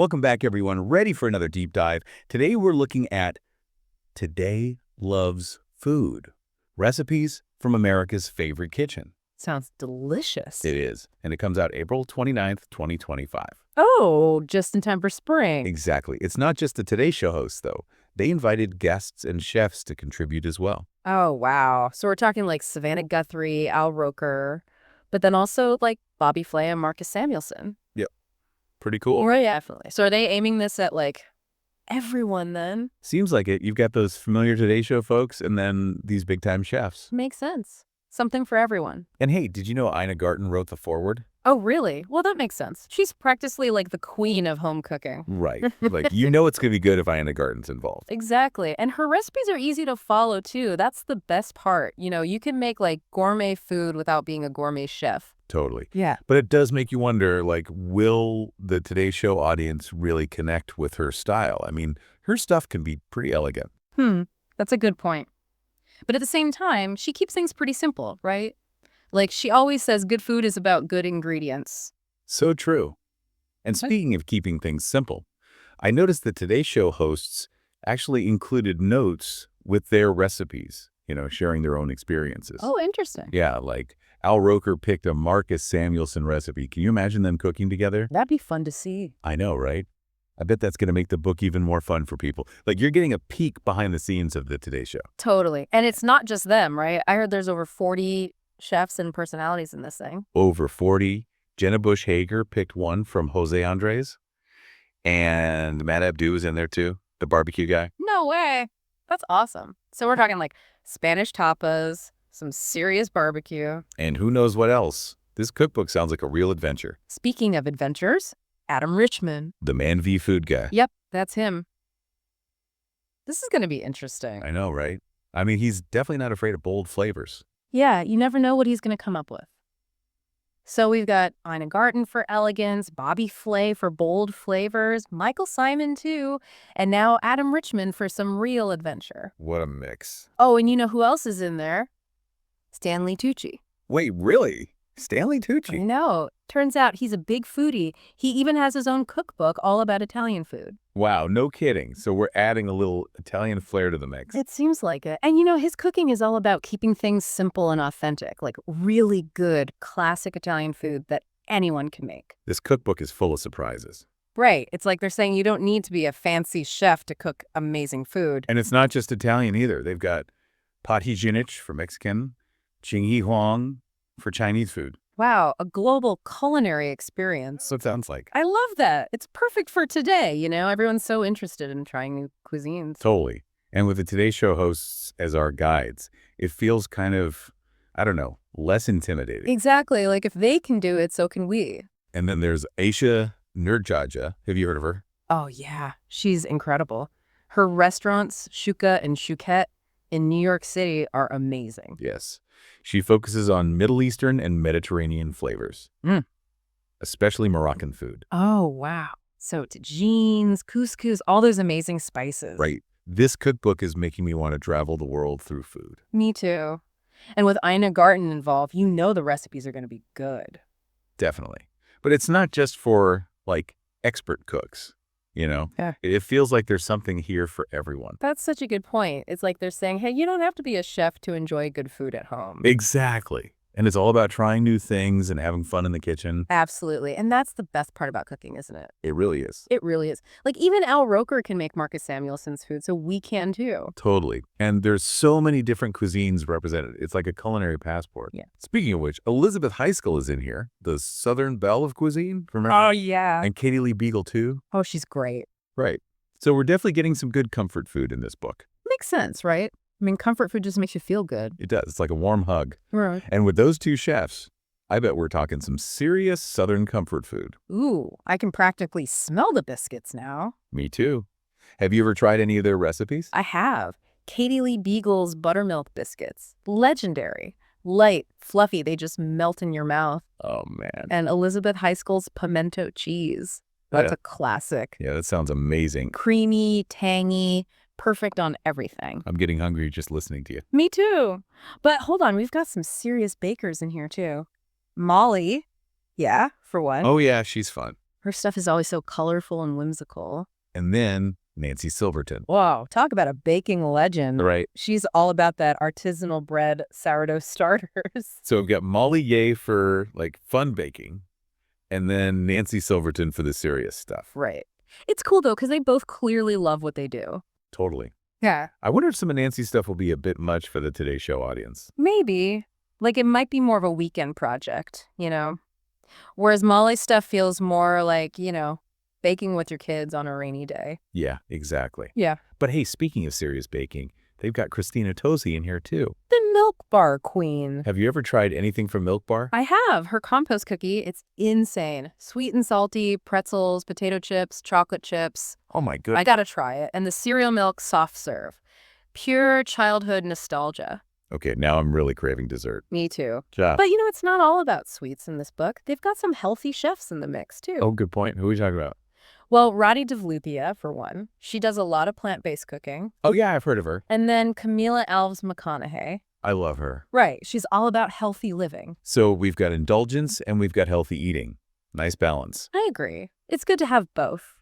Welcome back, everyone. Ready for another deep dive. Today we're looking at Today Loves Food. Recipes from America's favorite kitchen. Sounds delicious. It is. And it comes out April 29th, 2025. Oh, just in time for spring. Exactly. It's not just the Today Show hosts, though. They invited guests and chefs to contribute as well. Oh, wow. So we're talking like Savannah Guthrie, Al Roker, but then also like Bobby Flay and Marcus Samuelsson. Yep. Pretty cool. Right, definitely. So are they aiming this at like everyone then? Seems like it. You've got those familiar Today Show folks and then these big-time chefs. Makes sense. Something for everyone. And hey, did you know Ina Garten wrote the foreword? Oh, really? Well, that makes sense. She's practically like the queen of home cooking. Right. Like, you know it's going to be good if Ina Garten's involved. Exactly. And her recipes are easy to follow, too. That's the best part. You know, you can make like gourmet food without being a gourmet chef. Totally. Yeah. But it does make you wonder, like, will the Today Show audience really connect with her style? I mean, her stuff can be pretty elegant. That's a good point. But at the same time, she keeps things pretty simple, right? Like, she always says good food is about good ingredients. So true. And speaking of keeping things simple, I noticed that Today Show hosts actually included notes with their recipes, sharing their own experiences. Oh, interesting. Yeah, like Al Roker picked a Marcus Samuelsson recipe. Can you imagine them cooking together? That'd be fun to see. I know, right? I bet that's going to make the book even more fun for people. Like, you're getting a peek behind the scenes of the Today Show. Totally. And it's not just them, right? I heard there's over 40 chefs and personalities in this thing. Over 40. Jenna Bush Hager picked one from Jose Andres. And Matt Abdu is in there too, the barbecue guy. No way. That's awesome. So we're talking like Spanish tapas, some serious barbecue. And who knows what else. This cookbook sounds like a real adventure. Speaking of adventures, Adam Richman. The Man v. Food guy. Yep, that's him. This is going to be interesting. I know, right? I mean, he's definitely not afraid of bold flavors. Yeah, you never know what he's going to come up with. So we've got Ina Garten for elegance, Bobby Flay for bold flavors, Michael Simon too, and now Adam Richman for some real adventure. What a mix. Oh, and you know who else is in there? Stanley Tucci. Wait, really? Stanley I Tucci? know. Turns out he's a big foodie. He even has his own cookbook all about Italian food. Wow, no kidding. So we're adding a little Italian flair to the mix. It seems like it. And you know, his cooking is all about keeping things simple and authentic, like really good, classic Italian food that anyone can make. This cookbook is full of surprises. Right. It's like they're saying you don't need to be a fancy chef to cook amazing food. And it's not just Italian either. They've got Pat Hijinich for Mexican, Jingyi Huang for Chinese food. Wow, a global culinary experience. So it sounds like. I love that. It's perfect for today, you know? Everyone's so interested in trying new cuisines. Totally. And with the Today Show hosts as our guides, it feels kind of, I don't know, less intimidating. Exactly. Like if they can do it, so can we. And then there's Aisha Nurjaja. Have you heard of her? Oh, yeah. She's incredible. Her restaurants, Shuka and Shuket, in New York City are amazing. Yes. She focuses on Middle Eastern and Mediterranean flavors, especially Moroccan food. Oh, wow. So tagines, couscous, all those amazing spices. Right. This cookbook is making me want to travel the world through food. Me too. And with Ina Garten involved, you know the recipes are going to be good. Definitely. But it's not just for, like, expert cooks, Yeah. It feels like there's something here for everyone. That's such a good point. It's like they're saying, hey, you don't have to be a chef to enjoy good food at home. Exactly. And it's all about trying new things and having fun in the kitchen. Absolutely. And that's the best part about cooking, isn't it? It really is. It really is. Like even Al Roker can make Marcus Samuelsson's food, so we can too. Totally. And there's so many different cuisines represented. It's like a culinary passport. Yeah. Speaking of which, Elizabeth Heiskell is in here, the Southern Belle of Cuisine. Remember? Oh, yeah. And Katie Lee Beagle, too. Oh, she's great. Right. So we're definitely getting some good comfort food in this book. Makes sense, right? I mean, comfort food just makes you feel good. It does. It's like a warm hug. Right. And with those two chefs, I bet we're talking some serious Southern comfort food. Ooh, I can practically smell the biscuits now. Me too. Have you ever tried any of their recipes? I have. Katie Lee Beagle's buttermilk biscuits. Legendary. Light, fluffy, they just melt in your mouth. Oh, man. And Elizabeth Heiskell's pimento cheese. That's a classic. Yeah, that sounds amazing. Creamy, tangy, perfect on everything. I'm getting hungry just listening to you. Me too. But hold on, we've got some serious bakers in here too. Molly. Yeah, for one. Oh, yeah, she's fun. Her stuff is always so colorful and whimsical. And then Nancy Silverton. Whoa, talk about a baking legend. Right. She's all about that artisanal bread sourdough starters. So we've got Molly Yeh for like fun baking, and then Nancy Silverton for the serious stuff. Right. It's cool, though, because they both clearly love what they do. Totally. Yeah. I wonder if some of Nancy's stuff will be a bit much for the Today Show audience. Maybe. Like, it might be more of a weekend project, you know? Whereas Molly's stuff feels more like, baking with your kids on a rainy day. Yeah, exactly. Yeah. But hey, speaking of serious baking, they've got Christina Tosi in here too. The Milk Bar Queen. Have you ever tried anything from Milk Bar? I have. Her compost cookie, it's insane. Sweet and salty, pretzels, potato chips, chocolate chips. Oh my I goodness. gotta try it. And the cereal milk soft serve. Pure childhood nostalgia. Okay, now I'm really craving dessert. Me too. Ja. But it's not all about sweets in this book. They've got some healthy chefs in the mix too. Oh, good point. Who are we talking about? Well, Radi Devluthia, for one. She does a lot of plant-based cooking. Oh yeah, I've heard of her. And then Camila Alves McConaughey. I love her. Right. She's all about healthy living. So we've got indulgence and we've got healthy eating. Nice balance. I agree. It's good to have both,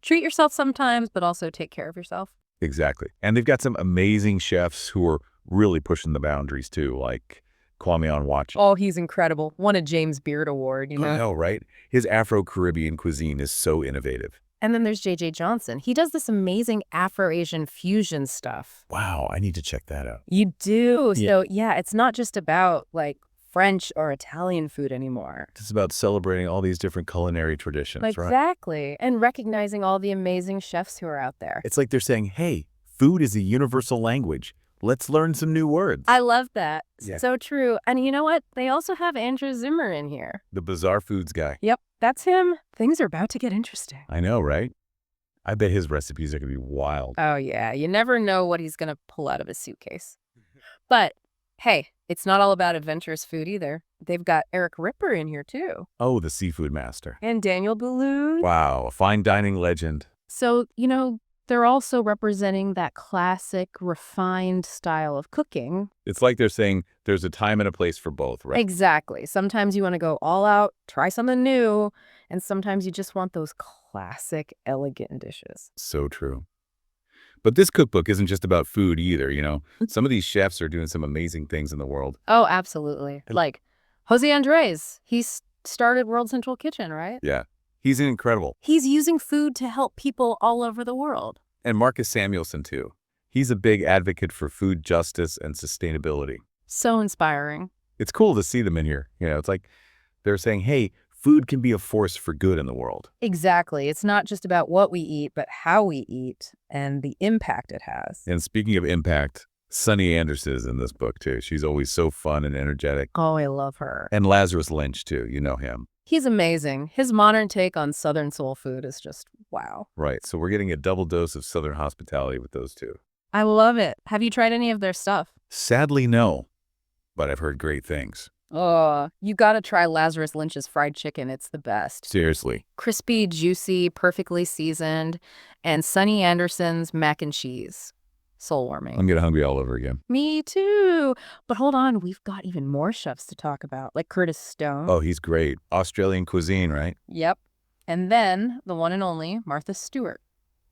Treat yourself sometimes, but also take care of yourself. Exactly. And they've got some amazing chefs who are really pushing the boundaries too, like Kwame Onwuachi. Oh, he's incredible. Won a James Beard Award, I know, right? His Afro-Caribbean cuisine is so innovative. And then there's J.J. Johnson. He does this amazing Afro-Asian fusion stuff. Wow, I need to check that out. You do. Yeah. So, yeah, it's not just about, French or Italian food anymore. It's about celebrating all these different culinary traditions, right? Exactly. And recognizing all the amazing chefs who are out there. It's like they're saying, hey, food is a universal language. Let's learn some new words. I love that. Yeah. So true. And you know what? They also have Andrew Zimmer in here. The bizarre foods guy. Yep, that's him. Things are about to get interesting. I know, right? I bet his recipes are going to be wild. Oh, yeah. You never know what he's going to pull out of his suitcase. But, hey, it's not all about adventurous food either. They've got Eric Ripper in here, too. Oh, the seafood master. And Daniel Boulud. Wow, a fine dining legend. So, they're also representing that classic, refined style of cooking. It's like they're saying there's a time and a place for both, right? Exactly. Sometimes you want to go all out, try something new, and sometimes you just want those classic, elegant dishes. So true. But this cookbook isn't just about food either, Some of these chefs are doing some amazing things in the world. Oh, absolutely. Like Jose Andres, he's started World Central Kitchen, right? Yeah, he's incredible. He's using food to help people all over the world. And Marcus Samuelsson, too. He's a big advocate for food justice and sustainability. So inspiring. It's cool to see them in here. It's like they're saying, hey, food can be a force for good in the world. Exactly. It's not just about what we eat, but how we eat and the impact it has. And speaking of impact, Sunny Anderson is in this book, too. She's always so fun and energetic. Oh, I love her. And Lazarus Lynch, too. You know him. He's amazing. His modern take on Southern soul food is just wow. Right. So we're getting a double dose of Southern hospitality with those two. I love it. Have you tried any of their stuff? Sadly, no. But I've heard great things. Oh, you gotta try Lazarus Lynch's fried chicken. It's the best. Seriously. Crispy, juicy, perfectly seasoned. And Sunny Anderson's mac and cheese. Soul warming. I'm getting hungry all over again. Me too. But hold on, we've got even more chefs to talk about, like Curtis Stone. Oh, he's great. Australian cuisine, right? Yep. And then the one and only Martha Stewart.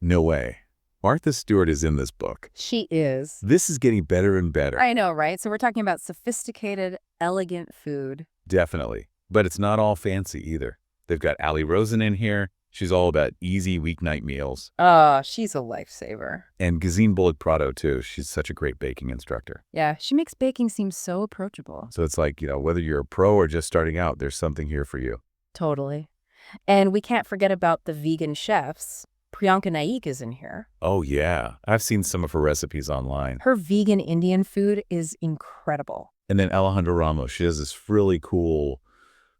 No way. Martha Stewart is in this book. She is. This is getting better and better. I know, right? So we're talking about sophisticated, elegant food. Definitely. But it's not all fancy either. They've got Ali Rosen in here. She's all about easy weeknight meals. Oh, she's a lifesaver. And Gazine Bullock Prado, too. She's such a great baking instructor. Yeah, she makes baking seem so approachable. So it's like, whether you're a pro or just starting out, there's something here for you. Totally. And we can't forget about the vegan chefs. Priyanka Naik is in here. Oh, yeah. I've seen some of her recipes online. Her vegan Indian food is incredible. And then Alejandra Ramos, she does this really cool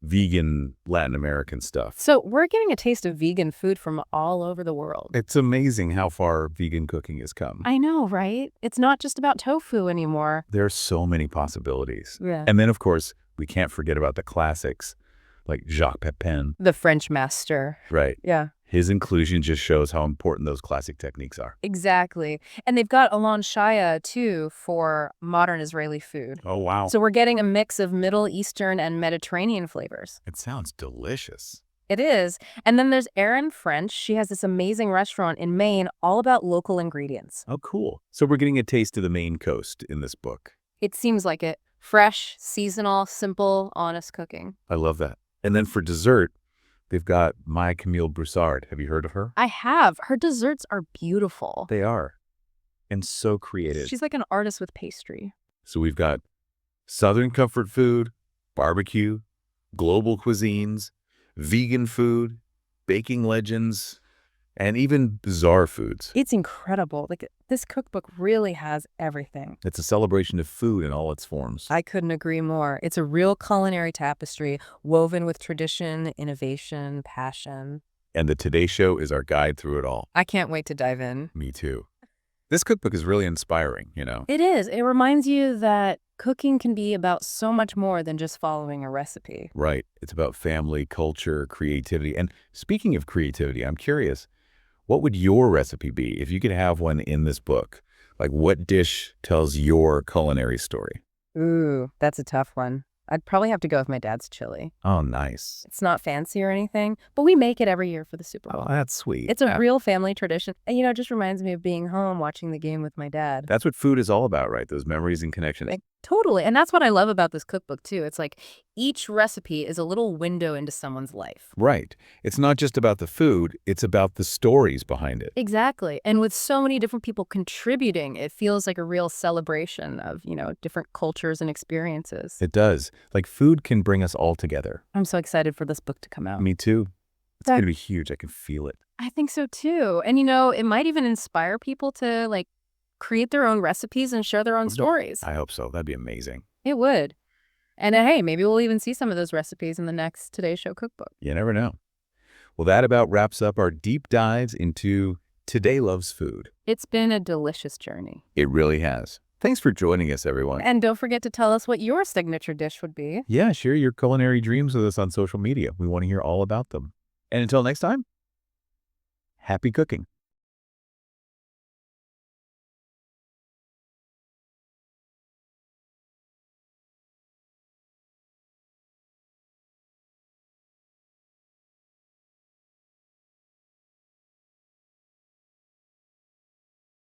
vegan Latin American stuff. So we're getting a taste of vegan food from all over the world. It's amazing how far vegan cooking has come. I know, right? It's not just about tofu anymore. There are so many possibilities. Yeah. And then, of course, we can't forget about the classics like Jacques Pepin. The French master. Right. Yeah. His inclusion just shows how important those classic techniques are. Exactly. And they've got Alon Shaya, too, for modern Israeli food. Oh, wow. So we're getting a mix of Middle Eastern and Mediterranean flavors. It sounds delicious. It is. And then there's Erin French. She has this amazing restaurant in Maine all about local ingredients. Oh, cool. So we're getting a taste of the Maine coast in this book. It seems like it. Fresh, seasonal, simple, honest cooking. I love that. And then for dessert, they've got Maya Camille Broussard. Have you heard of her? I have. Her desserts are beautiful. They are. And so creative. She's like an artist with pastry. So we've got Southern comfort food, barbecue, global cuisines, vegan food, baking legends, and even bizarre foods. It's incredible. Like, this cookbook really has everything. It's a celebration of food in all its forms. I couldn't agree more. It's a real culinary tapestry woven with tradition, innovation, passion. And the Today Show is our guide through it all. I can't wait to dive in. Me too. This cookbook is really inspiring, you know? It is. It reminds you that cooking can be about so much more than just following a recipe. Right. It's about family, culture, creativity. And speaking of creativity, I'm curious, what would your recipe be if you could have one in this book? Like, what dish tells your culinary story? Ooh, that's a tough one. I'd probably have to go with my dad's chili. Oh, nice. It's not fancy or anything, but we make it every year for the Super Bowl. Oh, that's sweet. It's a real family tradition. And, it just reminds me of being home watching the game with my dad. That's what food is all about, right? Those memories and connections. Totally. And that's what I love about this cookbook, too. It's like each recipe is a little window into someone's life. Right. It's not just about the food, it's about the stories behind it. Exactly. And with so many different people contributing, it feels like a real celebration of, different cultures and experiences. It does. Like, food can bring us all together. I'm so excited for this book to come out. Me too. It's going to be huge. I can feel it. I think so, too. And, it might even inspire people to, create their own recipes and share their own stories. I hope so. That'd be amazing. It would. And hey, maybe we'll even see some of those recipes in the next Today Show cookbook. You never know. Well, that about wraps up our deep dives into Today Loves Food. It's been a delicious journey. It really has. Thanks for joining us, everyone. And don't forget to tell us what your signature dish would be. Yeah, share your culinary dreams with us on social media. We want to hear all about them. And until next time, happy cooking.